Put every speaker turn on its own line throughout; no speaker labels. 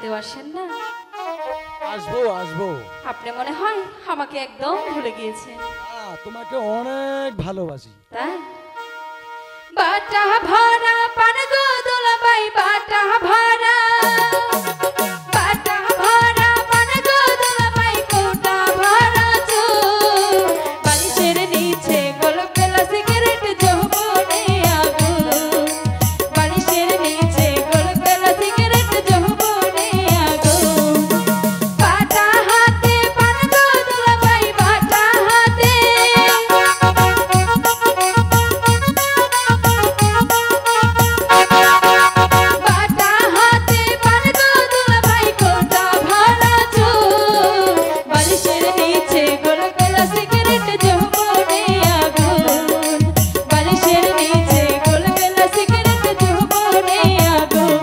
বাড়িতেও আসেন না?
আসবো আসবো।
আপনি মনে হয় আমাকে একদম ভুলে গিয়েছেন।
তোমাকে অনেক ভালোবাসি।
তাই? বাটা ভরা পান গো দুলাভাই, বাটা ভরা, বাটা ভরা পান গো দুলাভাই, কোটা ভরা চুল, বালিশের নিচে গোলবেলা সিগারেট যৌবনে আগুন, বালিশের নিচে গোলবেলা সিগারেট যৌবনে আগুন, বাটা হাতে পান গো দুলাভাই, বাটা হাতে, বাটা হাতে পান গো দুলাভাই, কোটা ভরা চুল, বালিশের নিচে গোলবেলা সিগারেট যৌবনে আগুন, বালিশের নিচে গোলবেলা সিগারেট যৌবনে আগুন।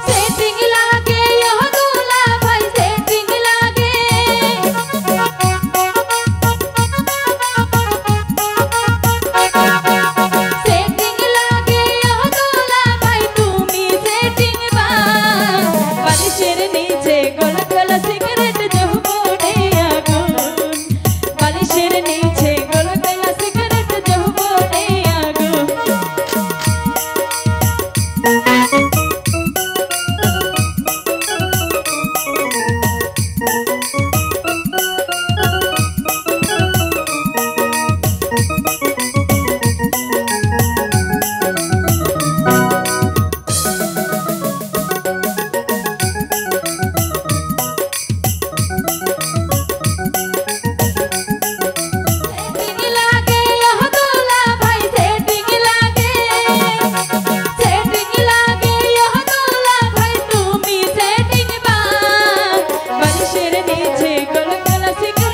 सेटिंग लागे यह दुलाभाई, सेटिंग लागे, सेटिंग लागे यह दुलाभाई, तुमी सेटिंग बा, बालिशेर नीचे गोलगोला सिगरेट যৌবনে আগুন, বালিশের নিচে গোলগোলা সিগারেট যৌবনে আগুন। सेटिंग लागे यह दुलाभाई, सेटिंग लागे, सेटिंग लागे यह दुलाभाई, तुमी सेटिंग बा, बालिशेर नीचे गोलगोला सिगरेट